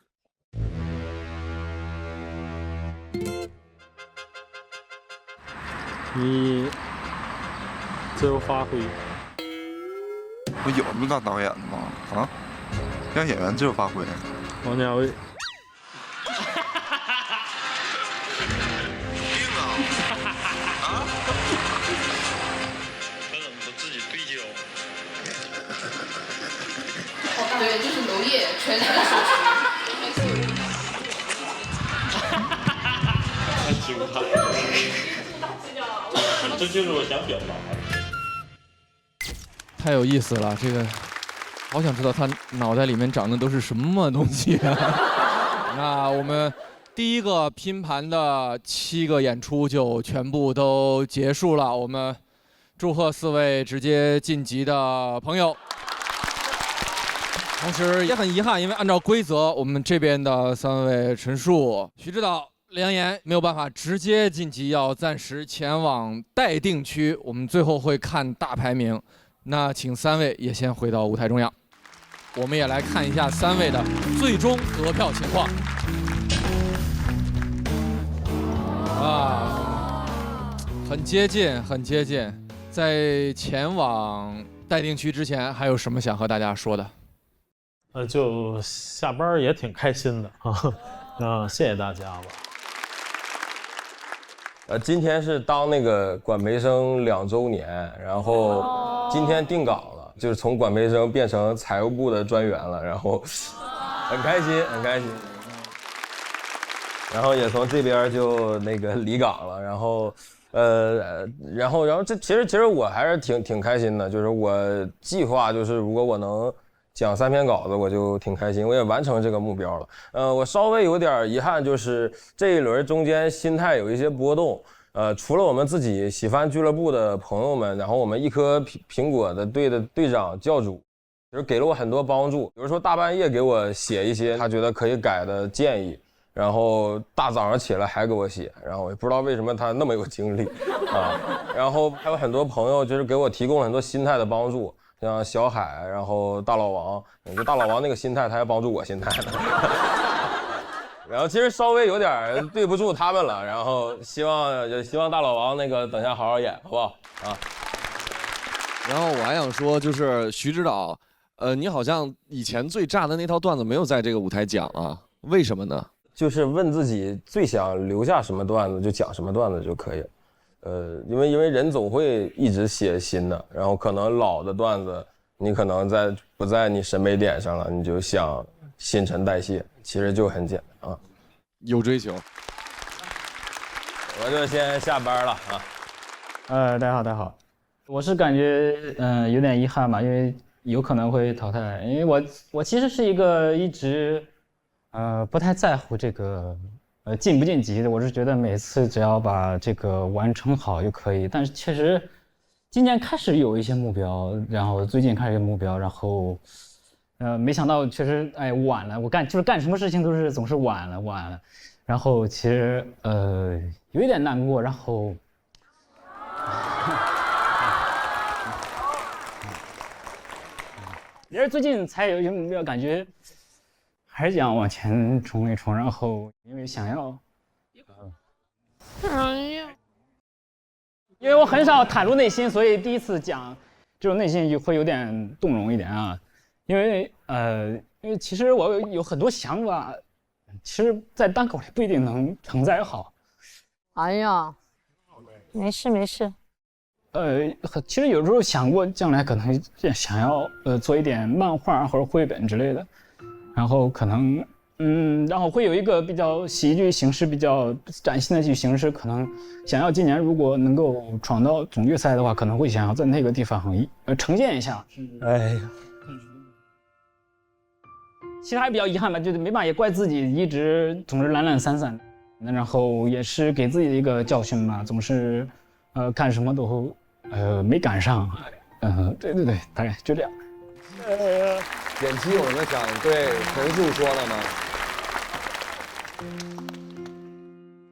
你自由发挥。我有那么大导演吗？啊，让演员自由发挥。王家卫。 对，就是娄烨全程手持。太惊叹了！这这就是我想表达的。太有意思了，这个好想知道他脑袋里面长的都是什么东西啊！那我们第一个拼盘的7个演出就全部都结束了，我们祝贺4位直接晋级的朋友。同时也很遗憾，因为按照规则，我们这边的3位陈数、徐指导、梁岩没有办法直接晋级，要暂时前往待定区。我们最后会看大排名，那请3位也先回到舞台中央。我们也来看一下3位的最终得票情况。啊，很接近，很接近。在前往待定区之前，还有什么想和大家说的？就下班也挺开心的啊，谢谢大家吧。今天是当那个管培生2周年，然后今天定岗了，就是从管培生变成财务部的专员了，然后很开心，很开心。然后也从这边就那个离岗了，然后这其实我还是挺开心的，就是我计划就是如果我能讲3篇稿子，我就挺开心，我也完成这个目标了。我稍微有点遗憾，就是这一轮中间心态有一些波动。除了我们自己喜番俱乐部的朋友们，然后我们一颗苹果的队的队长教主，就是给了我很多帮助。比如说大半夜给我写一些他觉得可以改的建议，然后大早上起来还给我写，然后我也不知道为什么他那么有精力啊。然后还有很多朋友就是给我提供了很多心态的帮助。像小海，然后大老王，就大老王那个心态，他还帮助我心态呢。然后其实稍微有点对不住他们了，然后希望大老王那个等下好好演，好不好啊？然后我还想说，就是徐指导，你好像以前最炸的那套段子没有在这个舞台讲啊，为什么呢？就是问自己最想留下什么段子就讲什么段子就可以了。因为人总会一直写新的，然后可能老的段子你可能不在你审美点上了，你就想新陈代谢，其实就很简单啊。有追求。我就先下班了啊。大家好，我是感觉有点遗憾吧，因为有可能会淘汰，因为我其实是一个一直不太在乎这个。晋不晋级的，我是觉得每次只要把这个完成好就可以。但是确实，今年开始有一些目标，然后最近开始有目标，然后，没想到确实晚了。我干什么事情都是总是晚了，然后其实有一点难过，然后，也是最近才有一些目标，感觉。还是想往前冲一冲，然后因为想要，因为我很少袒露内心，所以第一次讲这种内心会有点动容一点啊。因为其实我有很多想法，其实在单口里不一定能承载好。哎呀，没事。其实有时候想过将来可能想要做一点漫画或者绘本之类的。然后可能，然后会有一个比较喜剧形式、比较崭新的喜剧形式，可能想要今年如果能够闯到总决赛的话，可能会想要在那个地方呈现一下。哎呀，其实还比较遗憾吧，就是没办法，也怪自己一直总是懒懒散散，然后也是给自己的一个教训吧，总是干什么都没赶上。对，大概就这样。点击有什么想对陈述说的吗？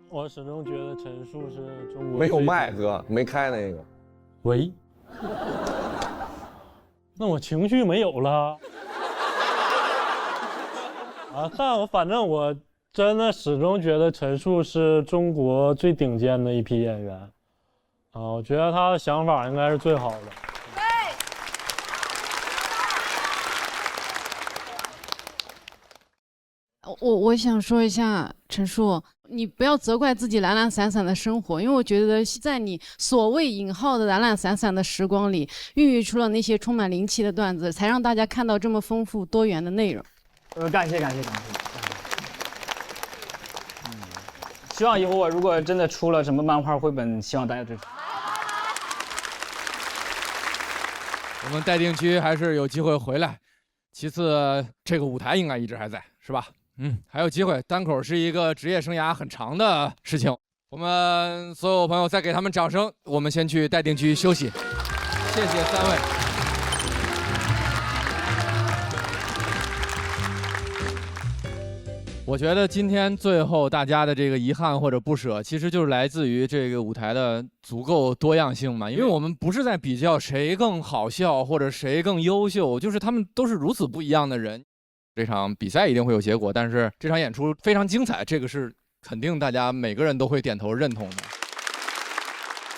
我始终觉得陈述是中国没有麦哥，没开那个。喂，那我情绪没有了但反正我真的始终觉得陈述是中国最顶尖的一批演员我觉得他的想法应该是最好的。我想说一下，陈述，你不要责怪自己懒懒散散的生活，因为我觉得在你所谓引号的懒懒散散的时光里，孕育出了那些充满灵气的段子，才让大家看到这么丰富多元的内容。感谢。希望以后我如果真的出了什么漫画绘本，希望大家支持。我们待定区还是有机会回来。其次，这个舞台应该一直还在，是吧？还有机会。单口是一个职业生涯很长的事情。我们所有朋友再给他们掌声。我们先去待定区休息。谢谢3位。我觉得今天最后大家的这个遗憾或者不舍，其实就是来自于这个舞台的足够多样性嘛。因为我们不是在比较谁更好笑或者谁更优秀，就是他们都是如此不一样的人。这场比赛一定会有结果，但是这场演出非常精彩，这个是肯定大家每个人都会点头认同的。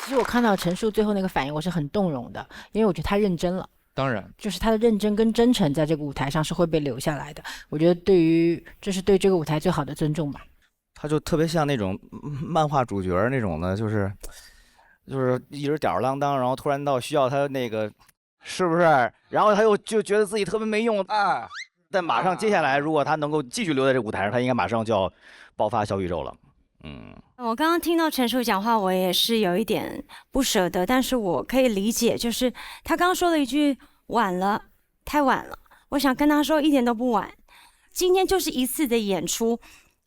其实我看到陈数最后那个反应，我是很动容的，因为我觉得他认真了。当然，就是他的认真跟真诚在这个舞台上是会被留下来的。我觉得这是对这个舞台最好的尊重吧。他就特别像那种漫画主角那种的，就是一直吊儿郎当，然后突然到需要他那个，是不是？然后他又就觉得自己特别没用啊。但马上接下来，如果他能够继续留在这个舞台上，他应该马上就要爆发小宇宙了。我刚刚听到陈数讲话，我也是有一点不舍得，但是我可以理解，就是他刚刚说了一句晚了，太晚了。我想跟他说一点都不晚，今天就是一次的演出，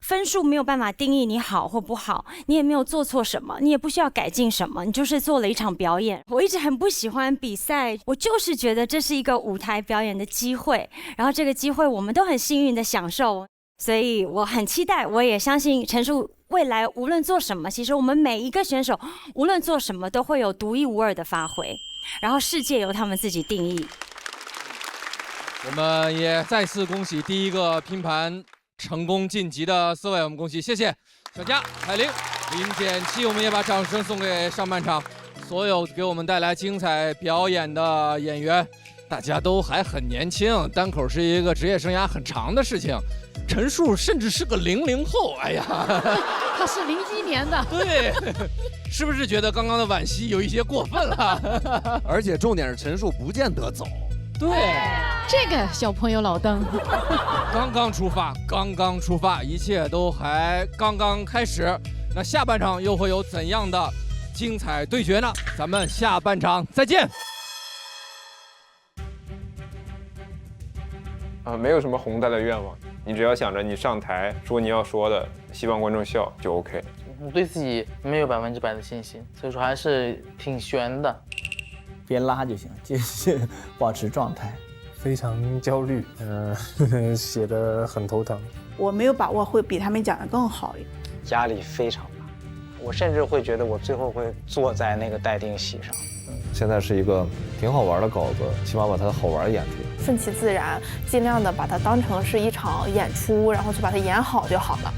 分数没有办法定义你好或不好，你也没有做错什么，你也不需要改进什么，你就是做了一场表演。我一直很不喜欢比赛，我就是觉得这是一个舞台表演的机会，然后这个机会我们都很幸运的享受，所以我很期待，我也相信陈数未来无论做什么，其实我们每一个选手无论做什么都会有独一无二的发挥，然后世界由他们自己定义。我们也再次恭喜第一个拼盘成功晋级的4位，我们恭喜，谢谢小佳、彩玲、林简七。我们也把掌声送给上半场所有给我们带来精彩表演的演员。大家都还很年轻，单口是一个职业生涯很长的事情。陈数甚至是个00后，哎呀，他是01年的，对，是不是觉得刚刚的惋惜有一些过分了？而且重点是陈数不见得走。对，这个小朋友老登，刚刚出发，一切都还刚刚开始。那下半场又会有怎样的精彩对决呢？咱们下半场再见。没有什么宏大的愿望，你只要想着你上台说你要说的，希望观众笑就 OK。我对自己没有100%的信心，所以说还是挺悬的。别拉就行，继续保持状态。非常焦虑，写得很头疼。我没有把握会比他们讲得更好一点。压力非常大，我甚至会觉得我最后会坐在那个待定席上。现在是一个挺好玩的稿子，起码把它好玩演出。顺其自然，尽量的把它当成是一场演出，然后就把它演好就好了。